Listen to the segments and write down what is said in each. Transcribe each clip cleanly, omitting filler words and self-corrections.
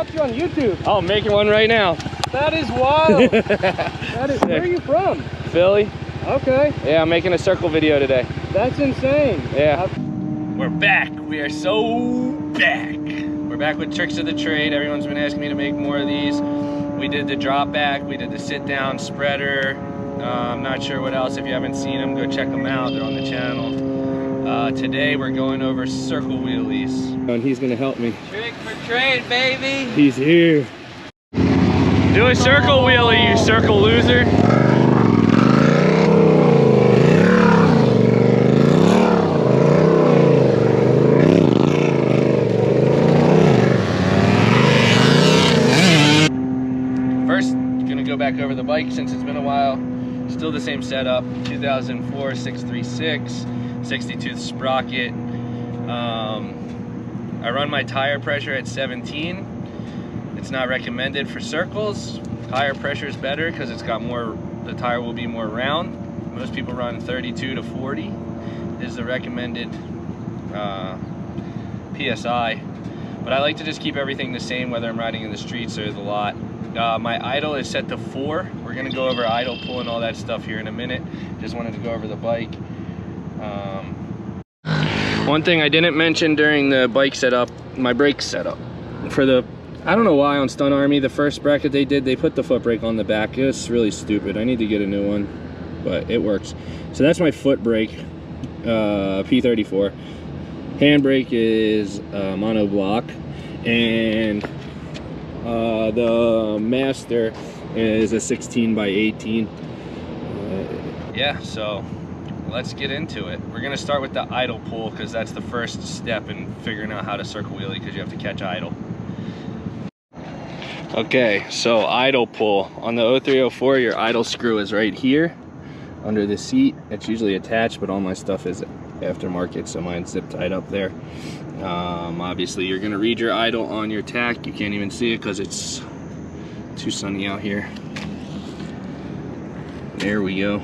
watch you on YouTube. Oh, I'm making one right now. That is wild. That is, where are you from? Philly. Okay. Yeah, I'm making a circle video today. That's insane. Yeah. We're back. We are so back. We're back with tricks of the trade. Everyone's been asking me to make more of these. We did the drop back. We did the sit down spreader. I'm not sure what else. If you haven't seen them, go check them out. They're on the channel. Today we're going over circle wheelies. And he's gonna help me. Trick for trade, baby. He's here. Do a circle wheelie, you circle loser. First, gonna go back over the bike since it's been a while. Still the same setup, 2004 636, 60-tooth sprocket. I run my tire pressure at 17. It's not recommended for circles. Higher pressure is better because it's got more, the tire will be more round. Most people run 32 to 40 is the recommended PSI. But I like to just keep everything the same whether I'm riding in the streets or the lot. My idle is set to 4. We're gonna go over idle, pull, and all that stuff here in a minute. Just wanted to go over the bike. One thing I didn't mention during the bike setup, my brake setup. For the, I don't know why on Stunt Army, the first bracket they did, they put the foot brake on the back. It's really stupid. I need to get a new one, but it works. So that's my foot brake, P34. Handbrake is monoblock, and the master is a 16 by 18. Yeah, so let's get into it. We're gonna start with the idle pull because that's the first step in figuring out how to circle wheelie because you have to catch idle. Okay, so idle pull. On the 0304, your idle screw is right here under the seat. It's usually attached, but all my stuff is aftermarket, so mine's zip tied up there. Obviously, you're gonna read your idle on your tack. You can't even see it because it's too sunny out here. There we go.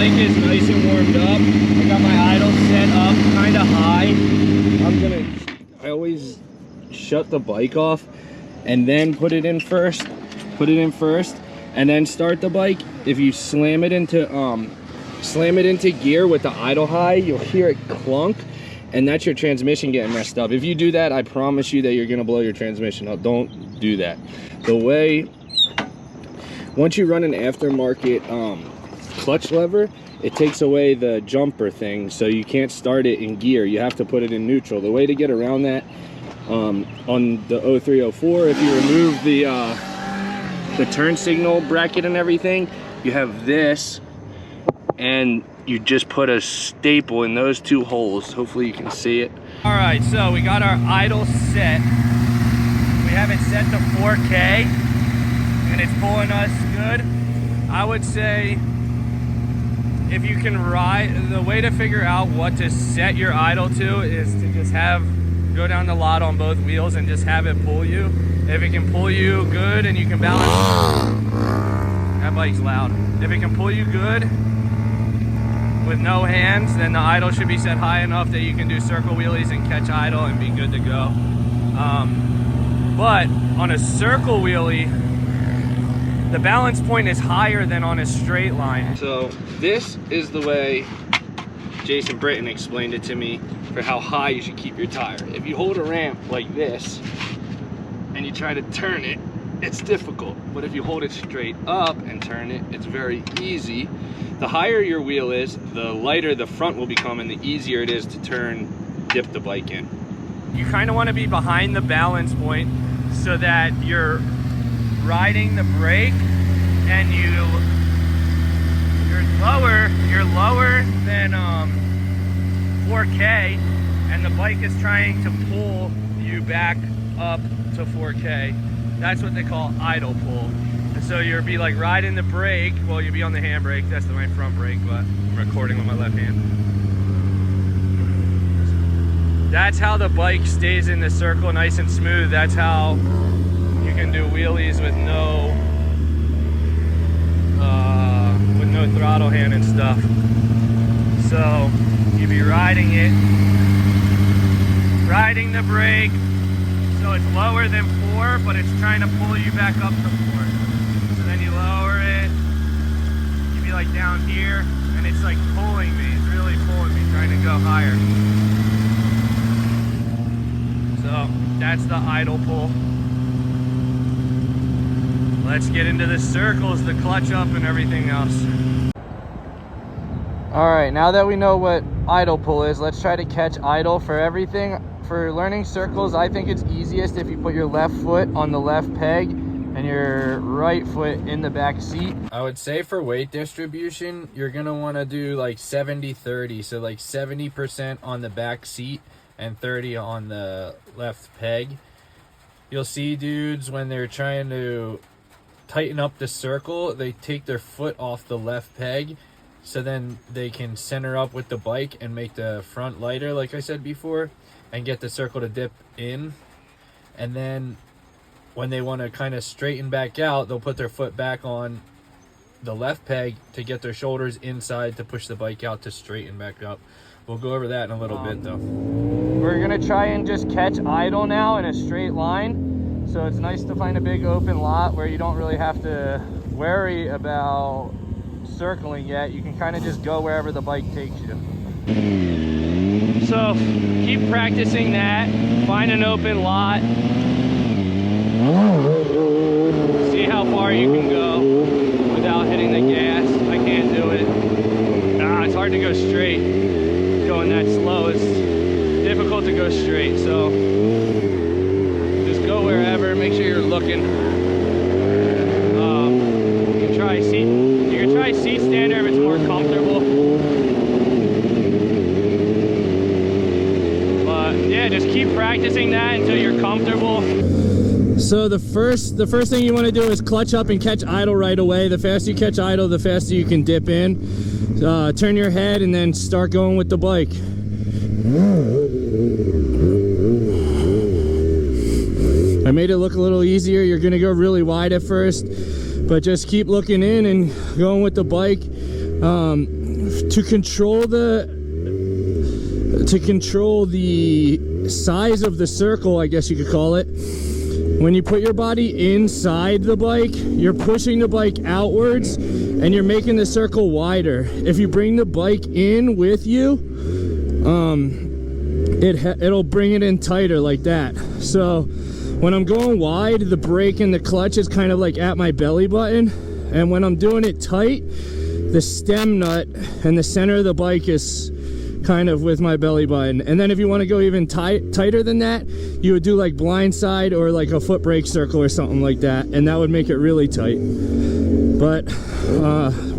Is nice and warmed up. I got my idle set up kind of high. I always shut the bike off and then put it in first, and then start the bike. If you slam it into gear with the idle high, you'll hear it clunk, and that's your transmission getting messed up. If you do that, I promise you that you're gonna blow your transmission out. Don't do that. The way, once you run an aftermarket clutch lever, it takes away the jumper thing, so you can't start it in gear. You have to put it in neutral. The way to get around that, on the 0304, if you remove the turn signal bracket and everything, you have this, and you just put a staple in those two holes. Hopefully you can see it. All right, so we got our idle set. We have it set to 4K, and it's pulling us good. I would say, if you can ride, the way to figure out what to set your idle to is to just go down the lot on both wheels and just have it pull you. If it can pull you good and you can balance, that bike's loud. If it can pull you good with no hands, then the idle should be set high enough that you can do circle wheelies and catch idle and be good to go. But on a circle wheelie, the balance point is higher than on a straight line. So this is the way Jason Britton explained it to me for how high you should keep your tire. If you hold a ramp like this and you try to turn it, it's difficult. But if you hold it straight up and turn it, it's very easy. The higher your wheel is, the lighter the front will become and the easier it is to dip the bike in. You kind of want to be behind the balance point so that you're riding the brake and you're lower than 4K, and the bike is trying to pull you back up to 4K. That's what they call idle pull. And so you'll be like riding the brake, well, you'll be on the handbrake, that's my front brake, but I'm recording with my left hand. That's how the bike stays in the circle nice and smooth. That's how you can do wheelies with no throttle hand and stuff. So you'd be riding it, riding the brake, so it's lower than 4, but it's trying to pull you back up to 4. So then you lower it, you'd be like down here, and it's like pulling me, it's really pulling me, trying to go higher. So that's the idle pull. Let's get into the circles, the clutch up and everything else. All right, now that we know what idle pull is, let's try to catch idle for everything. For learning circles, I think it's easiest if you put your left foot on the left peg and your right foot in the back seat. I would say for weight distribution, you're gonna wanna do like 70-30. So like 70% on the back seat and 30 on the left peg. You'll see dudes when they're trying to tighten up the circle, they take their foot off the left peg, so then they can center up with the bike and make the front lighter, like I said before, and get the circle to dip in. And then when they want to kind of straighten back out, they'll put their foot back on the left peg to get their shoulders inside to push the bike out to straighten back up. We'll go over that in a little bit though. We're gonna try and just catch idle now in a straight line. So it's nice to find a big open lot where you don't really have to worry about circling yet. You can kind of just go wherever the bike takes you. So keep practicing that. Find an open lot. See how far you can go without hitting the gas. I can't do it. It's hard to go straight. Going that slow is difficult to go straight. So just go wherever. Make sure you're looking. You can try seat stander if it's more comfortable. But yeah, just keep practicing that until you're comfortable. So the first thing you want to do is clutch up and catch idle right away. The faster you catch idle, the faster you can dip in. Turn your head and then start going with the bike. I made it look a little easier. You're gonna go really wide at first, but just keep looking in and going with the bike. To control the size of the circle, I guess you could call it, when you put your body inside the bike, you're pushing the bike outwards and you're making the circle wider. If you bring the bike in with you, it'll bring it in tighter like that. So when I'm going wide, the brake and the clutch is kind of like at my belly button, and when I'm doing it tight, the stem nut and the center of the bike is kind of with my belly button. And then if you want to go even tighter than that, you would do like blind side or like a foot brake circle or something like that, and that would make it really tight. But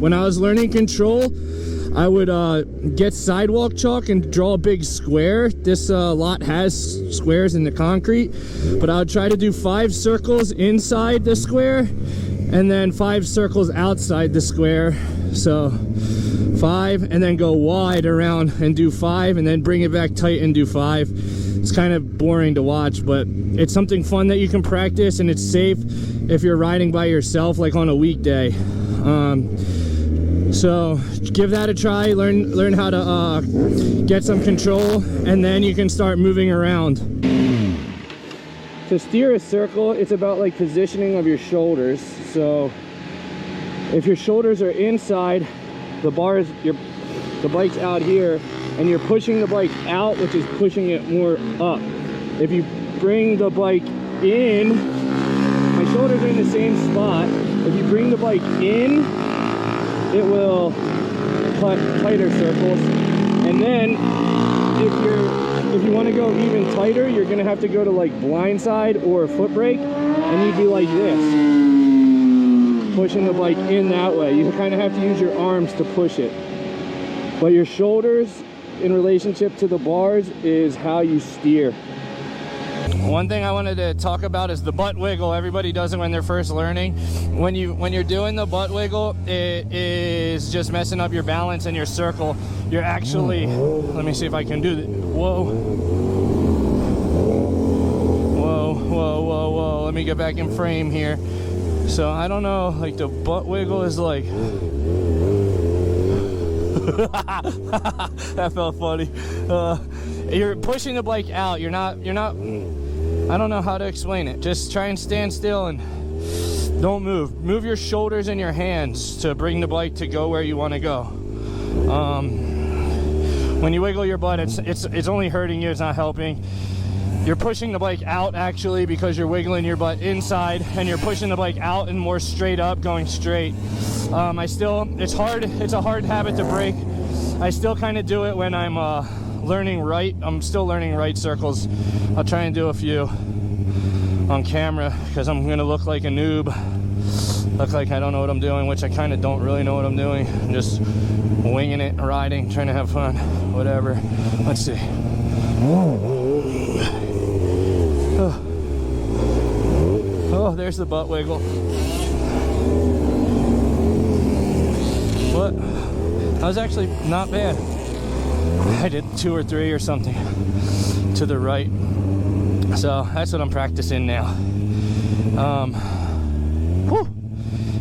when I was learning control, I would get sidewalk chalk and draw a big square. This lot has squares in the concrete, but I would try to do 5 circles inside the square and then 5 circles outside the square. So 5, and then go wide around and do 5, and then bring it back tight and do 5. It's kind of boring to watch, but it's something fun that you can practice, and it's safe if you're riding by yourself, like on a weekday. So give that a try, learn how to get some control, and then you can start moving around. To steer a circle, it's about like positioning of your shoulders. So if your shoulders are inside, the bike's out here, and you're pushing the bike out, which is pushing it more up. If you bring the bike in, my shoulders are in the same spot. If you bring the bike in, it will cut tighter circles. And then if you want to go even tighter, you're gonna have to go to like blind side or a foot brake, and you'd be like this, pushing the bike in that way. You kind of have to use your arms to push it, but your shoulders in relationship to the bars is how you steer. One thing I wanted to talk about is the butt wiggle. Everybody does it when they're first learning. When you're doing the butt wiggle, it is just messing up your balance and your circle. You're actually, let me see if I can do that. Whoa. Whoa, whoa, whoa, whoa. Let me get back in frame here. So I don't know, like the butt wiggle is like, That felt funny. You're pushing the bike out. You're not, I don't know how to explain it. Just try and stand still and don't move. Move your shoulders and your hands to bring the bike to go where you want to go. When you wiggle your butt, it's only hurting you, it's not helping. You're pushing the bike out actually because you're wiggling your butt inside, and you're pushing the bike out and more straight up, going straight. It's hard, it's a hard habit to break. I still kind of do it when I'm learning right. I'm still learning right circles. I'll try and do a few on camera because I'm gonna look like a noob. Look like I don't know what I'm doing, which I kind of don't really know what I'm doing. I'm just winging it, riding, trying to have fun, whatever. Let's see. Oh, there's the butt wiggle. What? That was actually not bad. I did 2 or 3 or something to the right. So that's what I'm practicing now. Whew.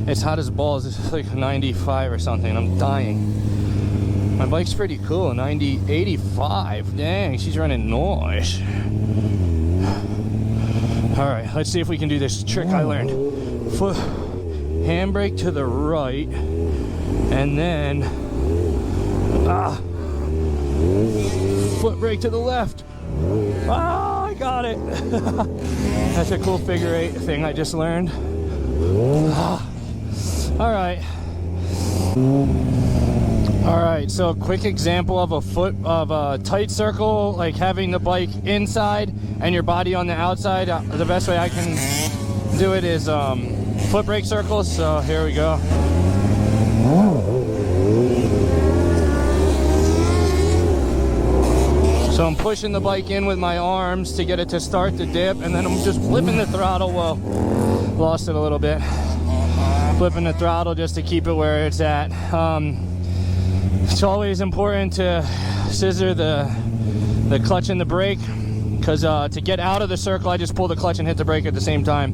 It's hot as balls. It's like 95 or something. I'm dying. My bike's pretty cool. 85. Dang, she's running nice. All right, let's see if we can do this trick I learned. Foot, handbrake to the right, and then foot brake to the left. Ah, I got it. That's a cool figure 8 thing I just learned. All right. All right, so a quick example of a tight circle, like having the bike inside and your body on the outside. The best way I can do it is foot brake circles. So here we go. So I'm pushing the bike in with my arms to get it to start the dip, and then I'm just flipping the throttle. Well, lost it a little bit. Flipping the throttle just to keep it where it's at. It's always important to scissor the clutch and the brake, because to get out of the circle, I just pull the clutch and hit the brake at the same time,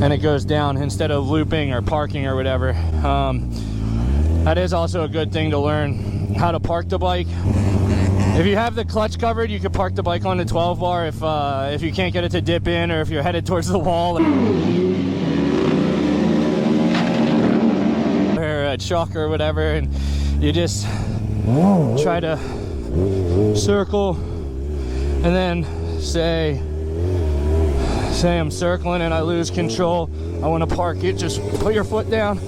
and it goes down instead of looping or parking or whatever. That is also a good thing to learn how to park the bike. If you have the clutch covered, you can park the bike on the 12 bar if you can't get it to dip in, or if you're headed towards the wall or a chuck or whatever, and you just try to circle, and then say I'm circling and I lose control. I want to park it. Just put your foot down,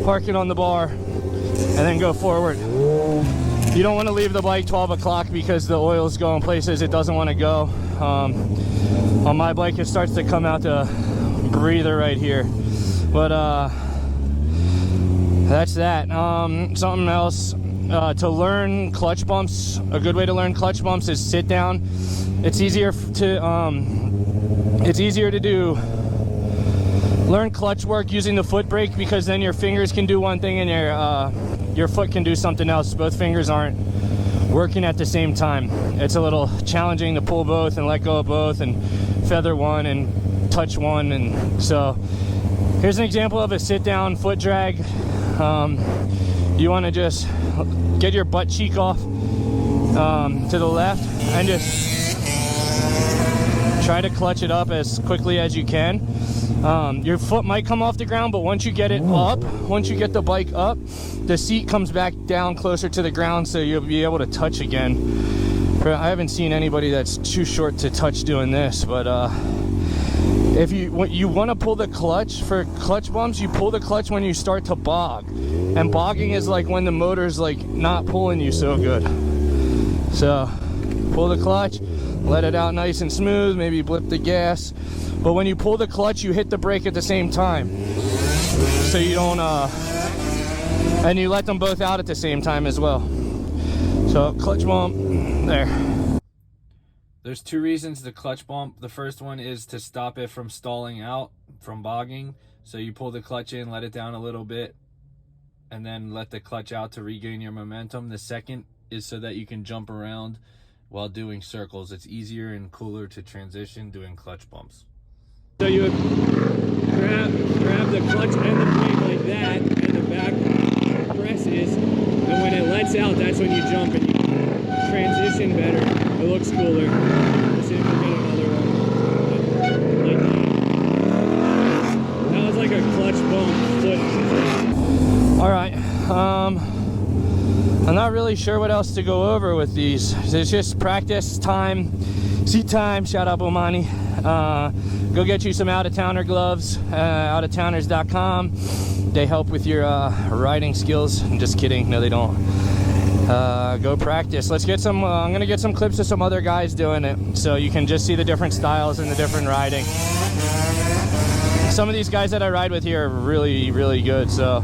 park it on the bar, and then go forward. You don't want to leave the bike 12 o'clock because the oil's going places it doesn't want to go. On my bike, it starts to come out the breather right here. But that's that. Something else to learn clutch bumps. A good way to learn clutch bumps is sit down. It's easier to learn clutch work using the foot brake, because then your fingers can do one thing and your foot can do something else. Both fingers aren't working at the same time. It's a little challenging to pull both and let go of both and feather one and touch one. And so here's an example of a sit down foot drag. You want to just get your butt cheek off to the left and just try to clutch it up as quickly as you can. Your foot might come off the ground, but once you get it up, once you get the bike up, the seat comes back down closer to the ground, so you'll be able to touch again. I haven't seen anybody that's too short to touch doing this, but if you want to pull the clutch for clutch bumps, you pull the clutch when you start to bog, and bogging is like when the motor's like not pulling you so good. So pull the clutch, let it out nice and smooth, maybe blip the gas. But when you pull the clutch, you hit the brake at the same time, so you don't and you let them both out at the same time as well. So clutch bump there. There's 2 reasons to clutch bump. The first one is to stop it from stalling out, from bogging. So you pull the clutch in, let it down a little bit, and then let the clutch out to regain your momentum. The second is so that you can jump around while doing circles. It's easier and cooler to transition doing clutch bumps. So you grab the clutch and the brake like that, and the back presses, and when it lets All right, I'm not really sure what else to go over with these. It's just practice time, seat time. Shout out Bomani. Go get you some out-of-towner gloves, out-of-towners.com. They help with your riding skills. I'm just kidding, no they don't. Go practice. Let's get some, I'm gonna get some clips of some other guys doing it so you can just see the different styles and the different riding. Some of these guys that I ride with here are really, really good, so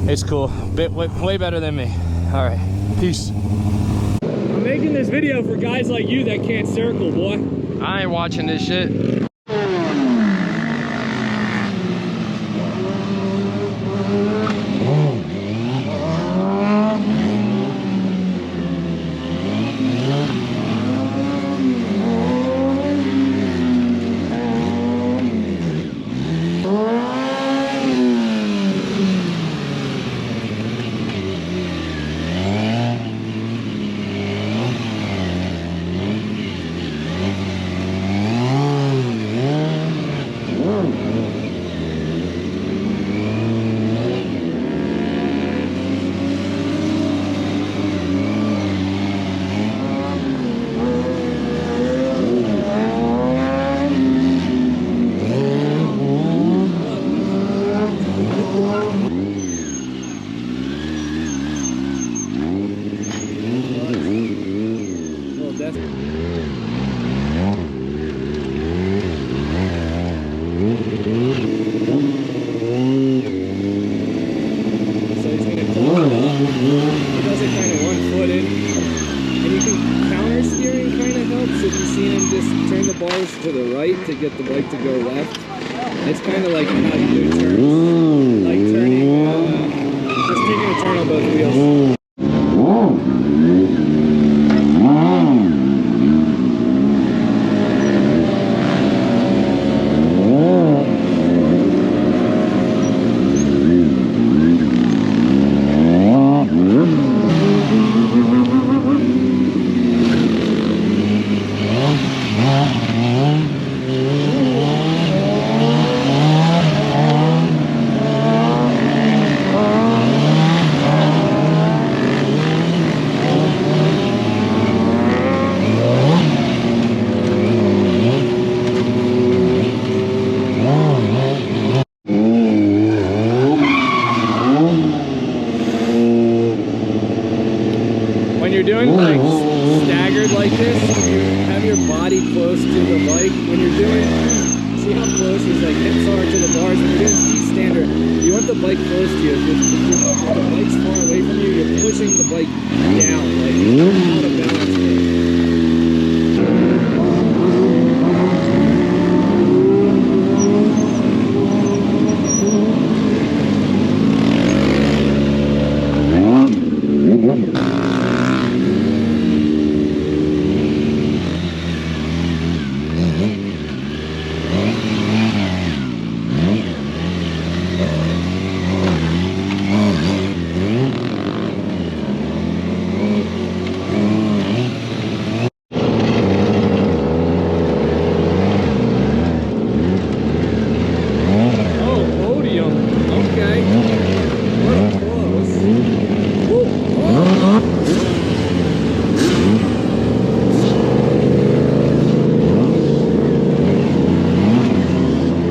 it's cool. Way better than me. All right, peace. I'm making this video for guys like you that can't circle, boy. I ain't watching this shit. To the right to get the bike to go left. It's kind of like how you do turns, like turning, just taking a turn on both wheels. Doing like staggered like this, you have your body close to the bike. When you're doing, see how close his like hips are to the bars. When you're doing seat standard, you want the bike close to you. If the bike's far away from you, you're pushing the bike down, like out of balance. Okay. We're close.